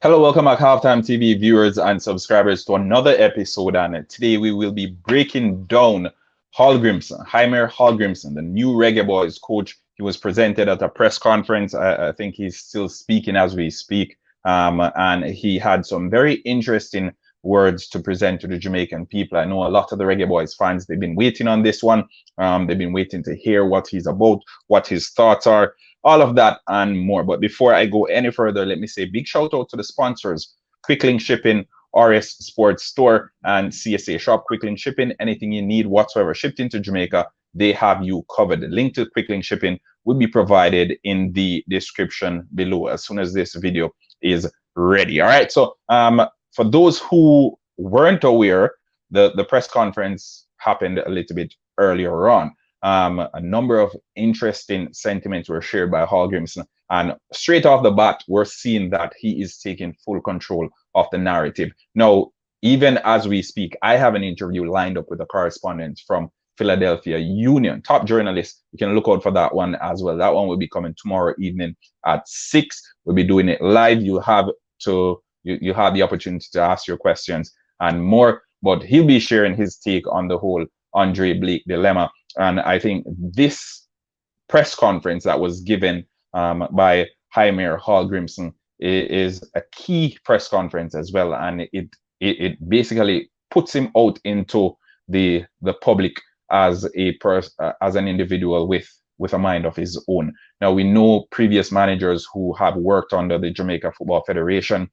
Hello, welcome back, Halftime TV viewers and subscribers, to another episode. And today we will be breaking down Jaime Hallgrimsson, the new Reggae Boyz coach. He was presented at a press conference. I think he's still speaking as we speak. And he had some very interesting words to present to the Jamaican people. I know a lot of the Reggae Boyz fans, they've been waiting on this one. They've been waiting to hear what he's about, what his thoughts are, all of that and more. But before I go any further, let me say big shout out to the sponsors: Quick Link Shipping, RS Sports Store, and CSA Shop. Quick Link Shipping, anything you need whatsoever shipped into Jamaica, they have you covered. The link to Quick Link Shipping will be provided in the description below as soon as this video is ready. All right, so for those who weren't aware, the press conference happened a little bit earlier on. A number of interesting sentiments were shared by Hallgrimsson, and straight off the bat, we're seeing that he is taking full control of the narrative. Now, even as we speak, I have an interview lined up with a correspondent from Philadelphia Union, top journalist. You can look out for that one as well. That one will be coming tomorrow evening at 6. We'll be doing it live. You have the opportunity to ask your questions and more, but he'll be sharing his take on the whole Andre Blake dilemma. And I think this press conference that was given by Jaime Hallgrimsson is a key press conference as well, and it basically puts him out into the public as an individual with a mind of his own. Now, we know previous managers who have worked under the Jamaica Football Federation.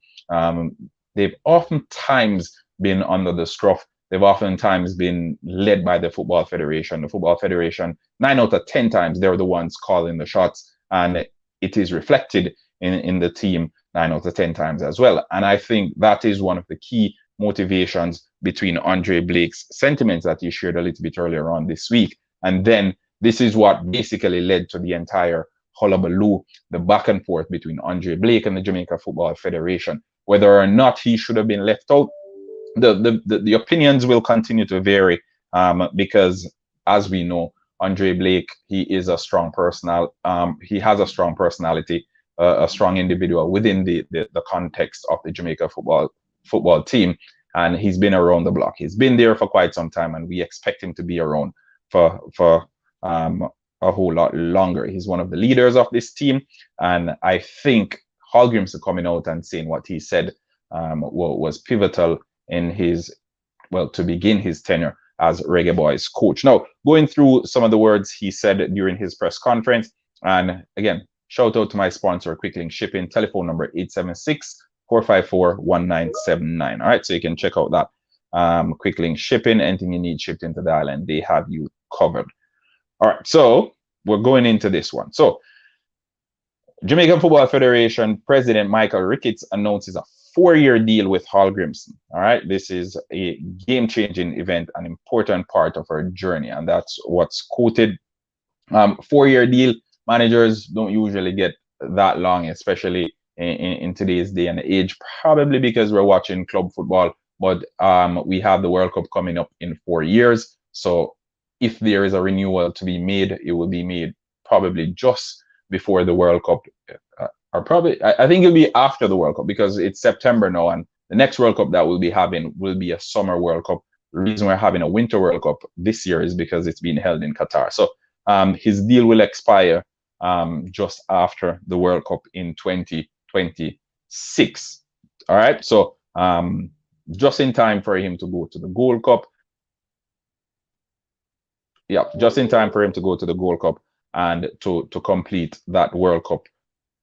They've oftentimes been under the scruff. They've oftentimes been led by the Football Federation. The Football Federation, 9 out of 10 times, they're the ones calling the shots, and it is reflected in the team 9 out of 10 times as well. And I think that is one of the key motivations between Andre Blake's sentiments that he shared a little bit earlier on this week. And then this is what basically led to the entire hullabaloo, the back and forth between Andre Blake and the Jamaica Football Federation. Whether or not he should have been left out, the opinions will continue to vary, because, as we know, Andre Blake, he is a strong he has a strong personality, a strong individual within the context of the Jamaica football team, and he's been around the block. He's been there for quite some time, and we expect him to be around for a whole lot longer. He's one of the leaders of this team, and I think Hallgrimsson coming out and saying what he said was pivotal in to begin his tenure as Reggae Boyz coach. Now, going through some of the words he said during his press conference, and again, shout out to my sponsor, Quick Link Shipping, telephone number 876-454-1979. All right, so you can check out that Quick Link Shipping. Anything you need shipped into the island, they have you covered. All right, so we're going into this one. So, Jamaican Football Federation President Michael Ricketts announces a 4-year deal with Hallgrimsson. All right, this is a game-changing event, an important part of our journey, and that's what's quoted. 4-year deal, managers don't usually get that long, especially in today's day and age, probably because we're watching club football, but we have the World Cup coming up in 4 years. So if there is a renewal to be made, it will be made probably just before the World Cup, or probably, I think it'll be after the World Cup, because it's September now, and the next World Cup that we'll be having will be a summer World Cup. The reason we're having a winter World Cup this year is because it's being held in Qatar. So his deal will expire just after the World Cup in 2026. All right, so just in time for him to go to the Gold Cup. Yeah, just in time for him to go to the Gold Cup and to complete that World Cup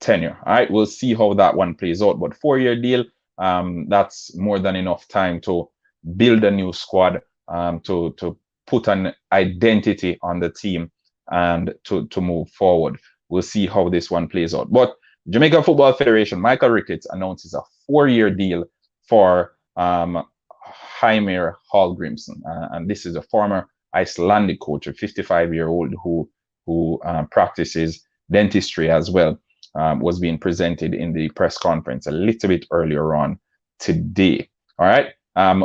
tenure. All right, we'll see how that one plays out. But 4-year deal, that's more than enough time to build a new squad, to put an identity on the team, and to move forward. We'll see how this one plays out. But Jamaica Football Federation, Michael Ricketts announces a 4-year deal for Jaime Hallgrimsson, and this is a former Icelandic coach, a 55-year-old who practices dentistry as well. Was being presented in the press conference a little bit earlier on today. All right,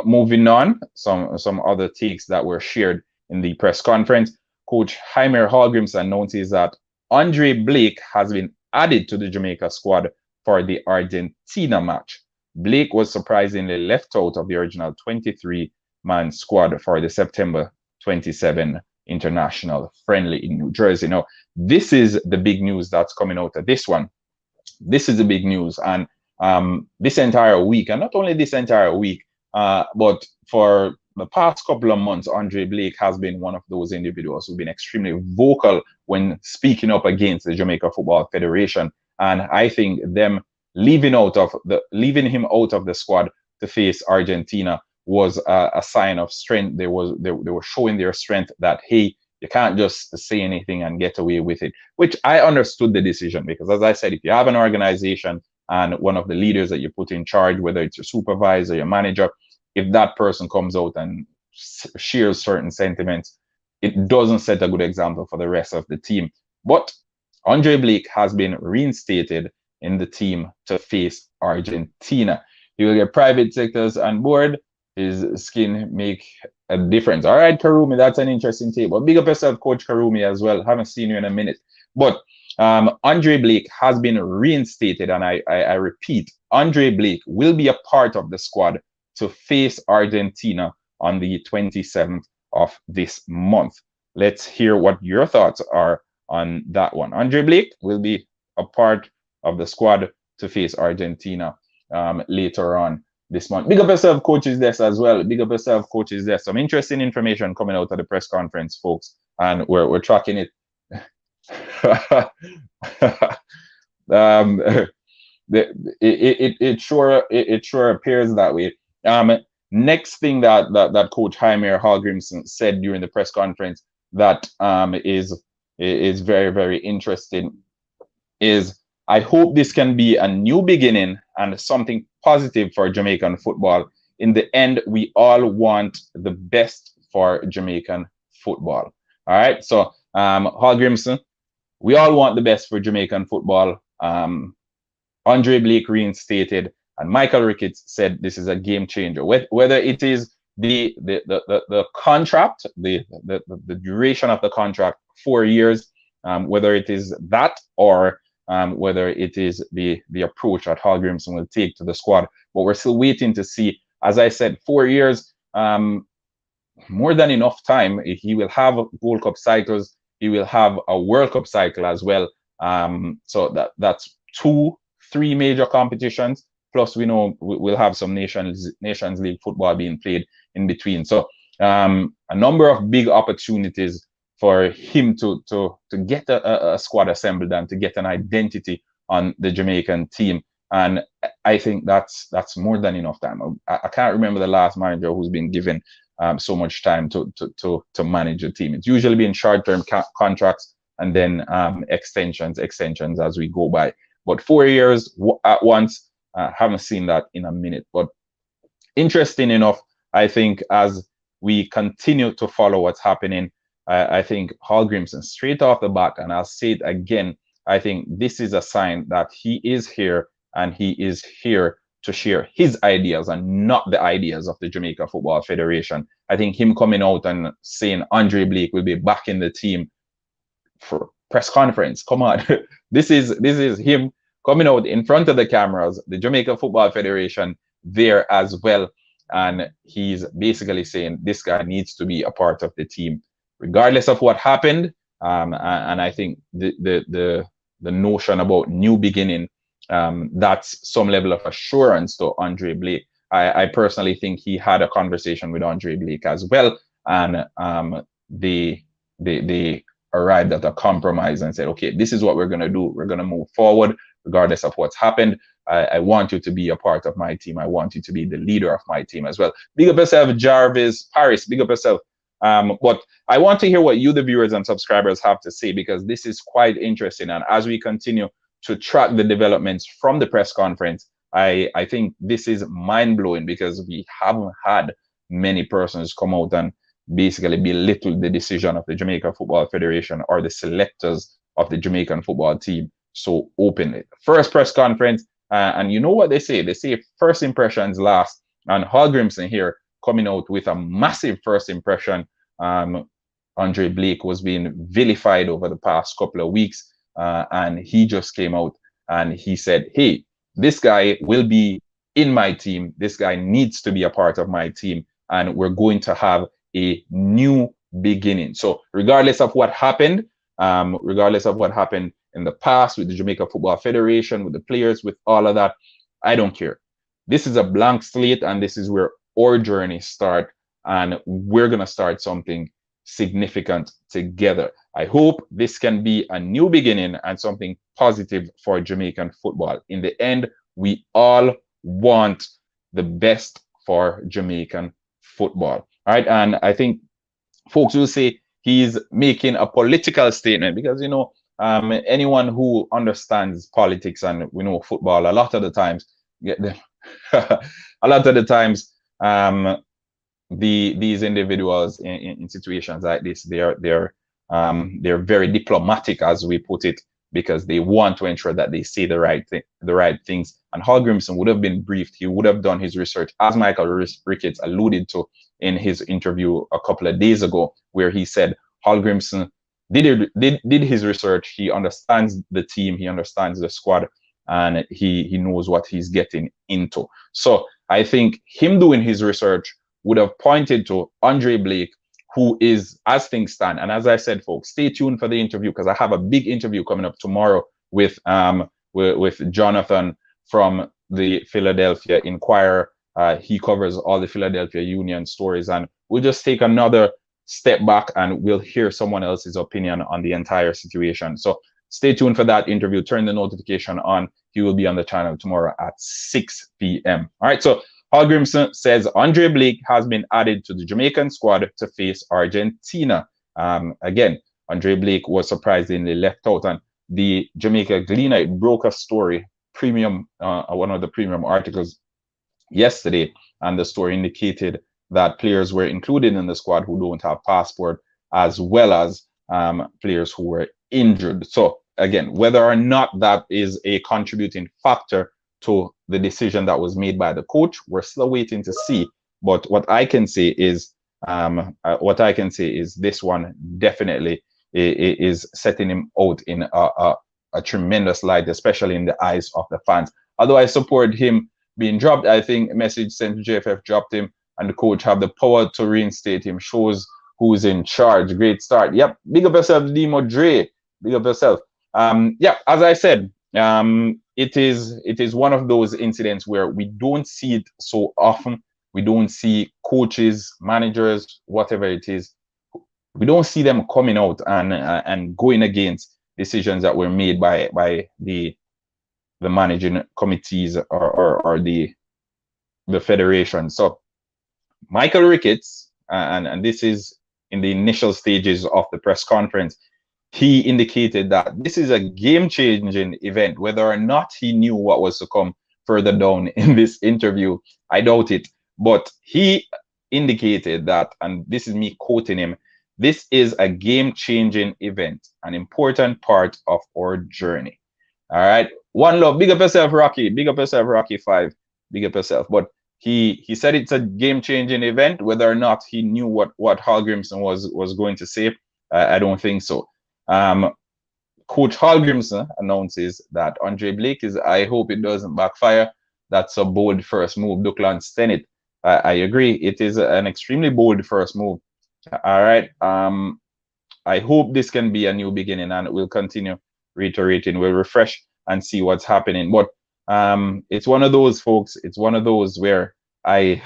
moving on, some other takes that were shared in the press conference. Coach Jaime Hallgrimsson announces that Andre Blake has been added to the Jamaica squad for the Argentina match. Blake was surprisingly left out of the original 23-man squad for the September 27 international friendly in New Jersey. Now, this is the big news that's coming out of this one. This is the big news. And this entire week, and not only this entire week, but for the past couple of months, Andre Blake has been one of those individuals who've been extremely vocal when speaking up against the Jamaica Football Federation. And I think them leaving him out of the squad to face Argentina was a sign of strength. They were showing their strength that, hey, you can't just say anything and get away with it, which I understood the decision, because as I said, if you have an organization and one of the leaders that you put in charge, whether it's your supervisor, your manager, if that person comes out and shares certain sentiments, it doesn't set a good example for the rest of the team. But Andre Blake has been reinstated in the team to face Argentina. He will get private sectors on board. His skin make a difference. All right, Karumi, that's an interesting tape. But big up yourself, Coach Karumi, as well. Haven't seen you in a minute. But Andre Blake has been reinstated, and I repeat, Andre Blake will be a part of the squad to face Argentina on the 27th of this month. Let's hear what your thoughts are on that one. Andre Blake will be a part of the squad to face Argentina later on this month. Big up yourself, Coaches Desk, as well. Big up yourself, Coaches Desk. Some interesting information coming out of the press conference, folks, and we're tracking it. It sure appears that way. Next thing that Coach Jaime Hallgrimson said during the press conference that is very, very interesting is, I hope this can be a new beginning and something positive for Jamaican football. In the end, we all want the best for Jamaican football. All right, so Hallgrimson, we all want the best for Jamaican football. Andre Blake reinstated, and Michael Ricketts said this is a game changer. Whether it is the contract, the duration of the contract, 4 years, whether it is that or whether it is the approach that Hallgrimson will take to the squad. But we're still waiting to see. As I said, 4 years, more than enough time. He will have Gold Cup cycles. He will have a World Cup cycle as well. So that's 2-3 major competitions. Plus, we know we'll have some Nations League football being played in between. So a number of big opportunities for him to get a squad assembled and to get an identity on the Jamaican team. And I think that's more than enough time. I can't remember the last manager who's been given so much time to manage a team. It's usually been short-term contracts and then extensions as we go by. But 4 years at once, haven't seen that in a minute. But interesting enough, I think as we continue to follow what's happening, I think Hallgrimson, straight off the bat, and I'll say it again, I think this is a sign that he is here, and he is here to share his ideas and not the ideas of the Jamaica Football Federation. I think him coming out and saying Andre Blake will be back in the team for press conference. Come on. This is him coming out in front of the cameras, the Jamaica Football Federation there as well. And he's basically saying this guy needs to be a part of the team, regardless of what happened. And I think the notion about new beginning, that's some level of assurance to Andre Blake. I personally think he had a conversation with Andre Blake as well, and they arrived at a compromise and said, okay, this is what we're going to do. We're going to move forward regardless of what's happened. I want you to be a part of my team. I want you to be the leader of my team as well. Big up yourself, Jarvis Paris. Big up yourself. But I want to hear what you, the viewers and subscribers, have to say, because this is quite interesting. And as we continue to track the developments from the press conference, I think this is mind-blowing, because we haven't had many persons come out and basically belittle the decision of the Jamaica Football Federation or the selectors of the Jamaican football team so openly. First press conference, and you know what they say? They say first impressions last. And Hallgrimson here coming out with a massive first impression. Andre Blake was being vilified over the past couple of weeks, and he just came out and he said, hey, this guy will be in my team. This guy needs to be a part of my team, and we're going to have a new beginning. So regardless of what happened, regardless of what happened in the past with the Jamaica Football Federation, with the players, with all of that, I don't care. This is a blank slate, and this is where our journey start, and we're gonna start something significant together. I hope this can be a new beginning and something positive for Jamaican football. In the end, we all want the best for Jamaican football. All right. And I think folks will say he's making a political statement because, anyone who understands politics and we know football, a lot of the times, a lot of the times, these individuals in situations like this, they're very diplomatic, as we put it, because they want to ensure that they say the right things. And Hal Grimson would have been briefed. He would have done his research, as Michael Ricketts alluded to in his interview a couple of days ago, where he said Hal Grimson did his research. He understands the team. He understands the squad, and he knows what he's getting into. So I think him doing his research would have pointed to Andre Blake, who is, as things stand, and as I said, folks, stay tuned for the interview, because I have a big interview coming up tomorrow with Jonathan from the Philadelphia Inquirer. He covers all the Philadelphia Union stories, and we'll just take another step back and we'll hear someone else's opinion on the entire situation. So stay tuned for that interview. Turn the notification on. He will be on the channel tomorrow at 6 p.m. All right, so Hal Grimson says Andre Blake has been added to the Jamaican squad to face Argentina. Again, Andre Blake was surprisingly left out, and the Jamaica Gleaner, it broke a story, premium, one of the premium articles yesterday, and the story indicated that players were included in the squad who don't have passport, as well as players who were injured. So again, whether or not that is a contributing factor to the decision that was made by the coach, we're still waiting to see. But what I can say is this one definitely is setting him out in a tremendous light, especially in the eyes of the fans. Although I support him being dropped, I think a message sent to JFF dropped him, and the coach have the power to reinstate him. Shows who's in charge. Great start. Yep. Big up yourself, Demo Dre. Big up yourself. Yeah, as I said, it is one of those incidents where we don't see it so often. We don't see coaches, managers, whatever it is, we don't see them coming out and going against decisions that were made by the managing committees or the federation. So Michael Ricketts, and this is in the initial stages of the press conference, he indicated that this is a game-changing event. Whether or not he knew what was to come further down in this interview, I doubt it. But he indicated that, and this is me quoting him, this is a game-changing event, an important part of our journey. All right. One love. Big up yourself, Rocky. Big up yourself, Rocky 5. Big up yourself. But he said it's a game-changing event. Whether or not he knew what Hal Grimson was going to say, I don't think so. Coach Hal Grimson announces that Andre Blake is, I hope it doesn't backfire. That's a bold first move. Duckland Stennett. I agree. It is an extremely bold first move. All right. I hope this can be a new beginning, and we'll continue reiterating. We'll refresh and see what's happening. But it's one of those, folks. It's one of those where I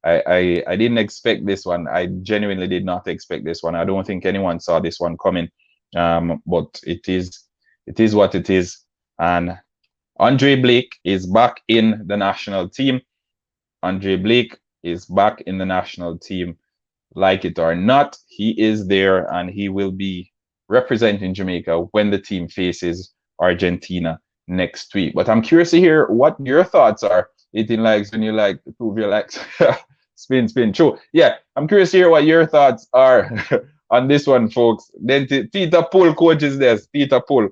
didn't expect this one. I genuinely did not expect this one. I don't think anyone saw this one coming. But it is what it is. And Andre Blake is back in the national team. Andre Blake is back in the national team. Like it or not, he is there, and he will be representing Jamaica when the team faces Argentina next week. But I'm curious to hear what your thoughts are. 18 likes when you like, prove your likes. Spin. True. Yeah, I'm curious to hear what your thoughts are on this one, folks. Then Tita Pull, coach is there. Tita Pull.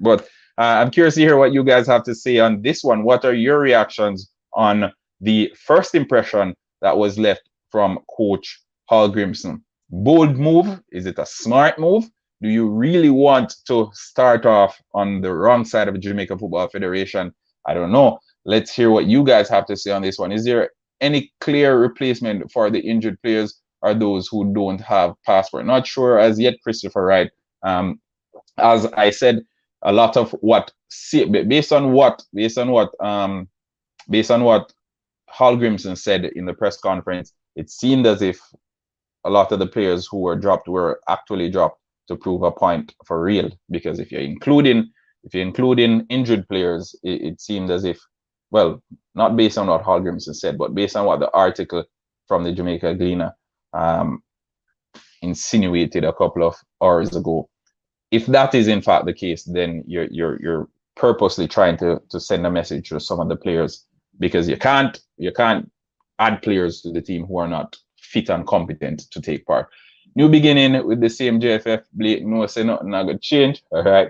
But I'm curious to hear what you guys have to say on this one. What are your reactions on the first impression that was left from Coach Hal Grimson? Bold move? Is it a smart move? Do you really want to start off on the wrong side of the Jamaica Football Federation? I don't know. Let's hear what you guys have to say on this one. Is there any clear replacement for the injured players or those who don't have passport? Not sure as yet, Christopher Wright. As I said, a lot of what based on what Hal Grimson said in the press conference, it seemed as if a lot of the players who were dropped were actually dropped to prove a point for real. Because if you're including injured players, it seemed as if, well, not based on what Hal Grimson said, but based on what the article from the Jamaica Gleaner insinuated a couple of hours ago. If that is in fact the case, then you're purposely trying to send a message to some of the players, because you can't add players to the team who are not fit and competent to take part. New beginning with the same JFF. Blake no say nothing not gonna change. All right.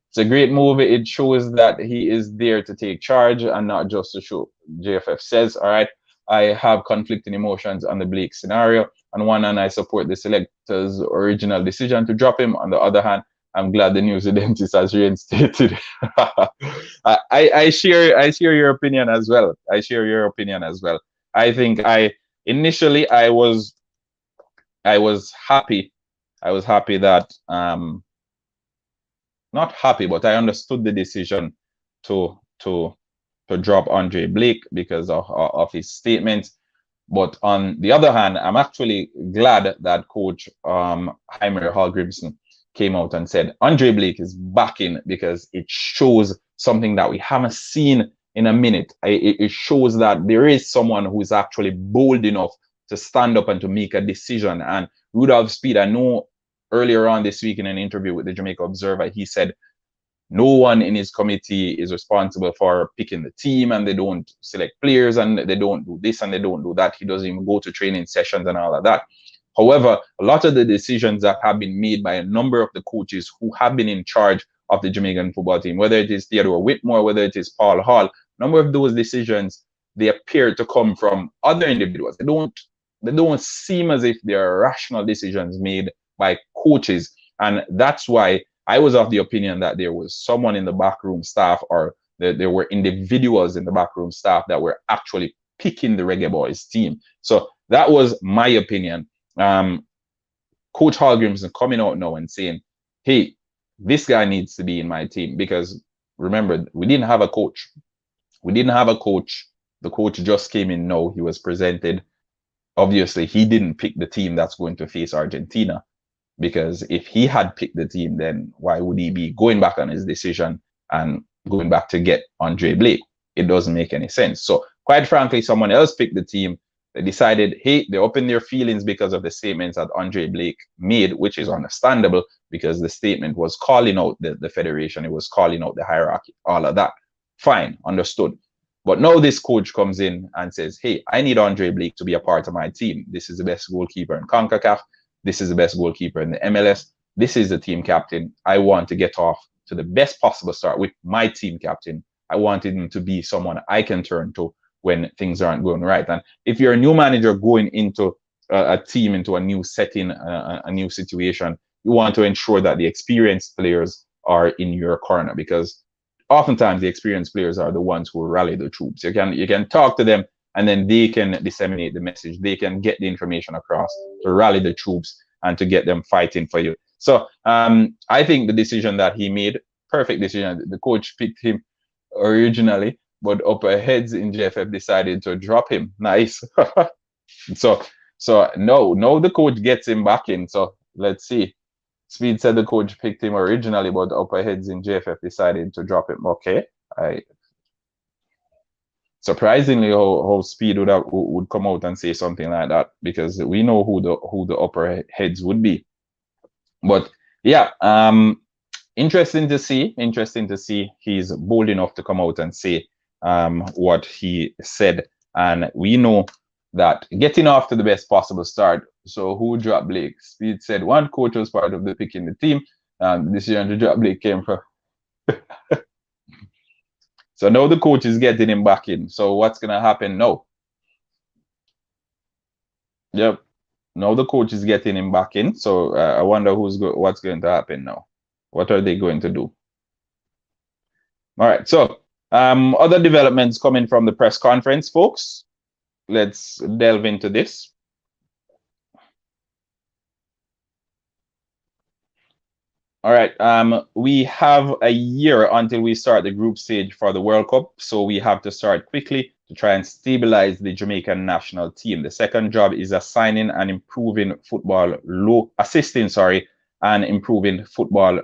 It's a great move. It shows that he is there to take charge and not just to show. JFF says, all right, I have conflicting emotions on the Blake scenario. On one hand, I support the selector's original decision to drop him. On the other hand, I'm glad the news dentist has reinstated. I share your opinion as well. I share your opinion as well. I think initially I was happy. I was happy that not happy, but I understood the decision to drop Andre Blake because of his statements. But on the other hand, I'm actually glad that Coach Heimer Hall Grimson came out and said Andre Blake is back in, because it shows something that we haven't seen in a minute. It shows that there is someone who is actually bold enough to stand up and to make a decision. And Rudolph Speed, I know earlier on this week in an interview with the Jamaica Observer, he said no one in his committee is responsible for picking the team, and they don't select players, and they don't do this and they don't do that. He doesn't even go to training sessions and all of that. However, a lot of the decisions that have been made by a number of the coaches who have been in charge of the Jamaican football team, whether it is Theodore Whitmore, whether it is Paul Hall, a number of those decisions, they appear to come from other individuals. They don't seem as if they are rational decisions made by coaches. And that's why I was of the opinion that there was someone in the backroom staff, or there were individuals in the backroom staff that were actually picking the Reggae Boyz team. So that was my opinion. Coach Hall Grimson coming out now and saying, hey, this guy needs to be in my team, because remember, we didn't have a coach. The coach just came in now. He was presented. Obviously, he didn't pick the team that's going to face Argentina, because if he had picked the team, then why would he be going back on his decision and going back to get Andre Blake? It doesn't make any sense. So quite frankly, someone else picked the team. They decided, hey, they opened their feelings because of the statements that Andre Blake made, which is understandable, because the statement was calling out the federation. It was calling out the hierarchy, all of that. Fine, understood. But now this coach comes in and says, hey, I need Andre Blake to be a part of my team. This is the best goalkeeper in CONCACAF. This is the best goalkeeper in the MLS. This is the team captain. I want to get off to the best possible start with my team captain. I wanted him to be someone I can turn to when things aren't going right. And if you're a new manager going into a team, into a new setting, a new situation, you want to ensure that the experienced players are in your corner, because oftentimes the experienced players are the ones who rally the troops. You can talk to them, and then they can disseminate the message. They can get the information across to rally the troops and to get them fighting for you. So I think the decision that he made, perfect decision. The coach picked him originally, but upper heads in JFF decided to drop him. Nice. so no, the coach gets him back in. So let's see. Speed said the coach picked him originally, but upper heads in JFF decided to drop him. Okay. Surprisingly how Speed would come out and say something like that, because we know who the upper heads would be. But yeah, interesting to see. He's bold enough to come out and say what he said. And we know that getting off to the best possible start. So who dropped Blake? Speed said one coach was part of the picking the team. This year to drop Blake came from. So now the coach is getting him back in. So what's gonna happen now? Yep. now the coach is getting him back in. So I wonder what's going to happen now. What are they going to do? All right. So other developments coming from the press conference, folks. Let's delve into this. All right. We have a year until we start the group stage for the World Cup, so we have to start quickly to try and stabilize the Jamaican national team. The second job is assisting, and improving football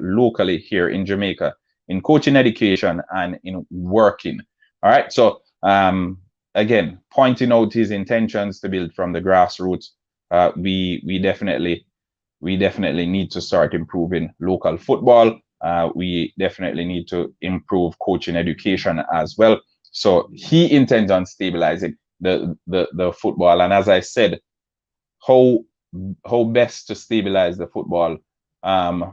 locally here in Jamaica, in coaching, education, and in working. All right. So again, pointing out his intentions to build from the grassroots. We definitely need to start improving local football. We definitely need to improve coaching education as well. So he intends on stabilizing the football. And as I said, how best to stabilize the football, the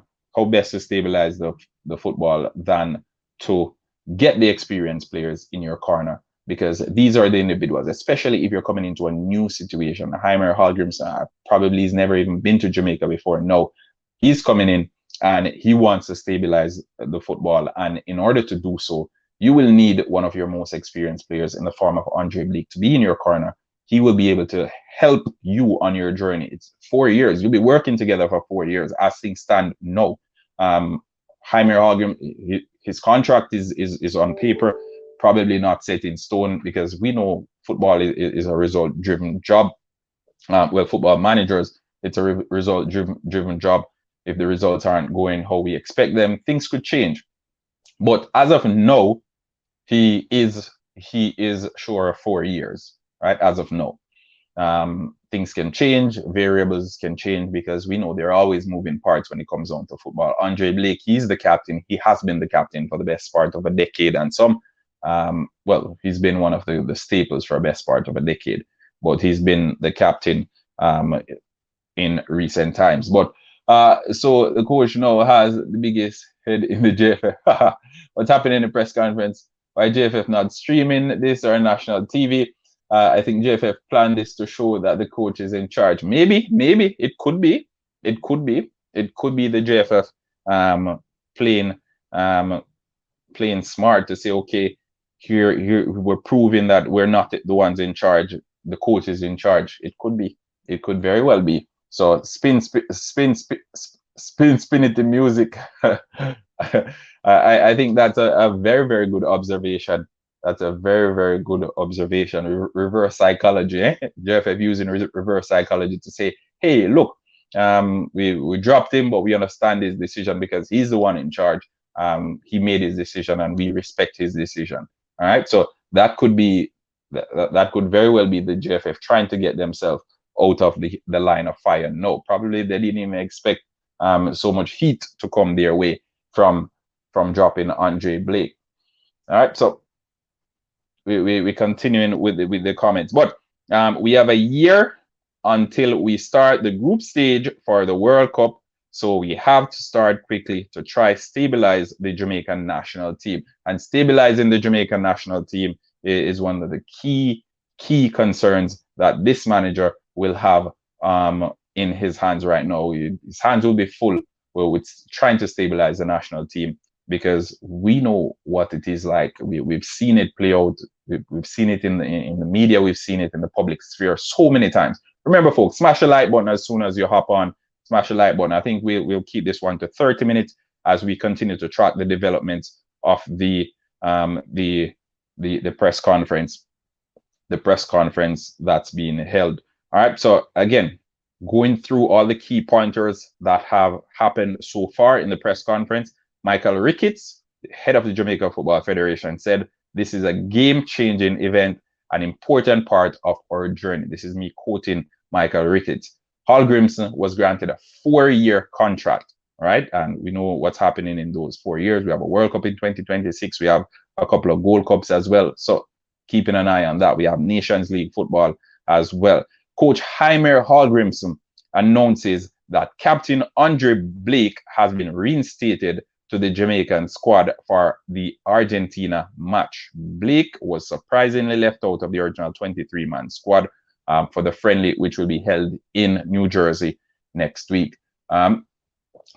football than to get the experienced players in your corner, because these are the individuals, especially if you're coming into a new situation. Heimer Hallgrimsson probably has never even been to Jamaica before. No, he's coming in and he wants to stabilize the football. And in order to do so, you will need one of your most experienced players in the form of Andre Bleak to be in your corner. He will be able to help you on your journey. It's 4 years. You'll be working together for 4 years as things stand now. Heimer Hallgrim, his contract is on paper, probably not set in stone, because we know football is a result-driven job. Football managers, it's a result-driven job. If the results aren't going how we expect them, things could change. But as of now, he is sure of 4 years, right? As of now. Things can change, variables can change, because we know there are always moving parts when it comes down to football. Andre Blake, he's the captain. He has been the captain for the best part of a decade and some. He's been one of the staples for a best part of a decade, but he's been the captain in recent times. But so the coach now has the biggest head in the JFF. What's happening in the press conference? Why JFF not streaming this or national TV? I think JFF planned this to show that the coach is in charge. Maybe it could be the JFF playing smart to say, okay, here we're proving that we're not the ones in charge. The coach is in charge. It could very well be. So spin it to music. I think that's a very, very good observation. That's a very, very good observation. Reverse psychology. JFF using reverse psychology to say, hey, look, we dropped him, but we understand his decision because he's the one in charge. He made his decision and we respect his decision. All right. So that could very well be the JFF trying to get themselves out of the line of fire. No, probably they didn't even expect so much heat to come their way from dropping Andre Blake. All right. So we continuing with the comments, but we have a year until we start the group stage for the World Cup. So we have to start quickly to try stabilize the Jamaican national team. And stabilizing the Jamaican national team is one of the key concerns that this manager will have in his hands right now. His hands will be full with trying to stabilize the national team, because we know what it is like. We've seen it play out. We've seen it in the media. We've seen it in the public sphere so many times. Remember, folks, smash the like button as soon as you hop on. Smash the like button. I think we'll keep this one to 30 minutes as we continue to track the developments of the press conference, that's being held. All right. So again, going through all the key pointers that have happened so far in the press conference. Michael Ricketts, the head of the Jamaica Football Federation, said this is a game-changing event, an important part of our journey. This is me quoting Michael Ricketts. Hallgrimsson was granted a 4-year contract, right? And we know what's happening in those 4 years. We have a World Cup in 2026. We have a couple of Gold Cups as well. So keeping an eye on that. We have Nations League football as well. Coach Heimer Hallgrimsson announces that Captain Andre Blake has been reinstated to the Jamaican squad for the Argentina match. Blake was surprisingly left out of the original 23-man squad for the friendly, which will be held in New Jersey next week.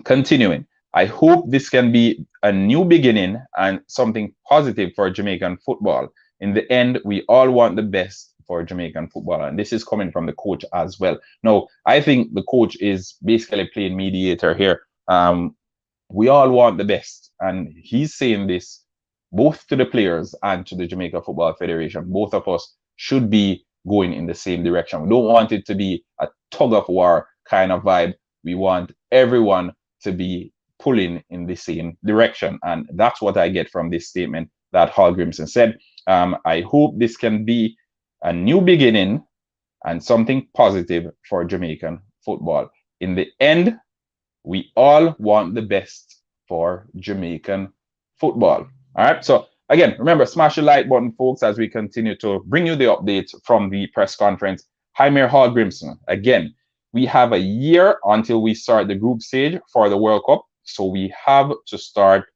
Continuing, I hope this can be a new beginning and something positive for Jamaican football. In the end, we all want the best for Jamaican football, and this is coming from the coach as well. Now, I think the coach is basically playing mediator here. We all want the best, and he's saying this both to the players and to the Jamaica Football Federation. Both of us should be going in the same direction. We don't want it to be a tug of war kind of vibe. We want everyone to be pulling in the same direction, and that's what I get from this statement that Hall Grimson said. I hope this can be a new beginning and something positive for Jamaican football. In the end, we all want the best for Jamaican football. All right. So again, remember, smash the like button, folks, as we continue to bring you the updates from the press conference. Jaime Hall Grimson. Again, we have a year until we start the group stage for the World Cup. So we have to start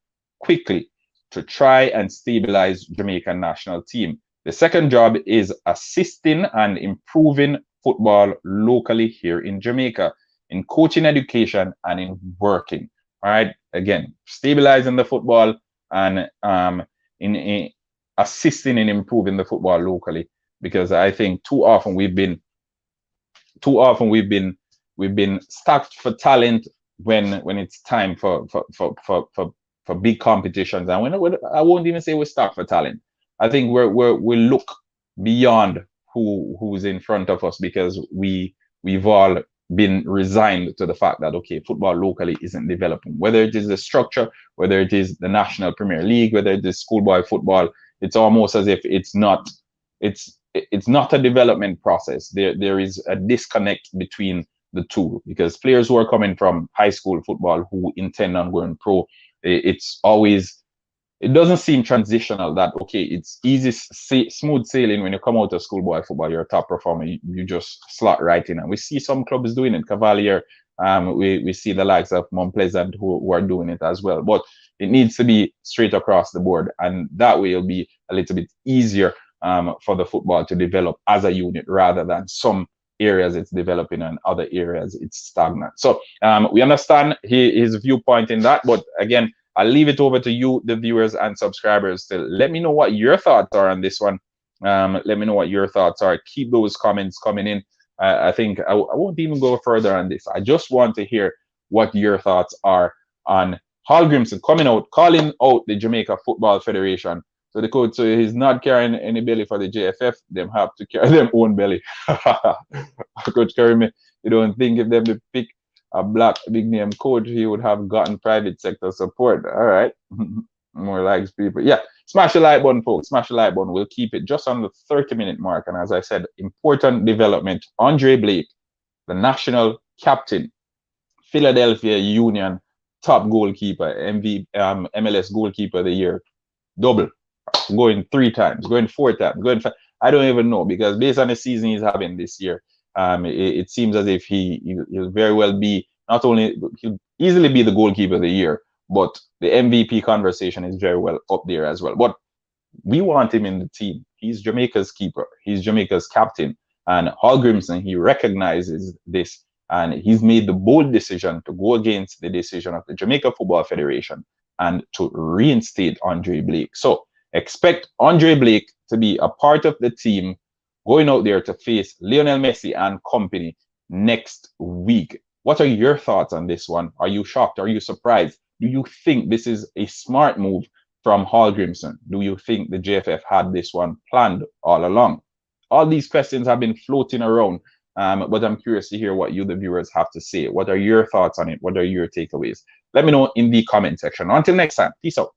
quickly to try and stabilize Jamaican national team. The second job is assisting and improving football locally here in Jamaica, in coaching, education, and in working. All right. Again, stabilizing the football and in assisting in improving the football locally, because I think too often we've been stacked for talent when it's time for big competitions. And I won't even say we're stacked for talent. I think we look beyond who's in front of us, because we've all been resigned to the fact that, okay, football locally isn't developing, whether it is the structure, whether it is the National Premier League, whether it is schoolboy football. It's almost as if it's not a development process. There is a disconnect between the two, because players who are coming from high school football who intend on going pro, it doesn't seem transitional that, okay, it's easy, smooth sailing when you come out of schoolboy football, you're a top performer, you just slot right in. And we see some clubs doing it, Cavalier, we see the likes of Mount Pleasant who are doing it as well. But it needs to be straight across the board, and that way it'll be a little bit easier for the football to develop as a unit, rather than some areas it's developing and other areas it's stagnant. So we understand his viewpoint in that, but again, I'll leave it over to you, the viewers and subscribers, to let me know what your thoughts are on this one. Let me know what your thoughts are. Keep those comments coming in. I think I won't even go further on this. I just want to hear what your thoughts are on Hall Grimson coming out, calling out the Jamaica Football Federation. So the coach, so he's not carrying any belly for the JFF. Them have to carry their own belly. Coach Kerry, you don't think if them to pick a black big name coach, he would have gotten private sector support? All right. More likes people. Yeah. Smash the like button, folks. Smash the like button. We'll keep it just on the 30-minute mark. And as I said, important development. Andre Blake, the national captain, Philadelphia Union top goalkeeper, MLS goalkeeper of the year, double, going 3 times, going 4 times, going 5. I don't even know, because based on the season he's having this year, it seems as if he'll very well be, not only he'll easily be the goalkeeper of the year, but the MVP conversation is very well up there as well. But we want him in the team. He's Jamaica's keeper. He's Jamaica's captain. And Hall Grimson, he recognizes this, and he's made the bold decision to go against the decision of the Jamaica Football Federation and to reinstate Andre Blake. So expect Andre Blake to be a part of the team going out there to face Lionel Messi and company next week. What are your thoughts on this one? Are you shocked? Are you surprised? Do you think this is a smart move from Hall Grimson? Do you think the JFF had this one planned all along? All these questions have been floating around, but I'm curious to hear what you, the viewers, have to say. What are your thoughts on it? What are your takeaways? Let me know in the comment section. Until next time, peace out.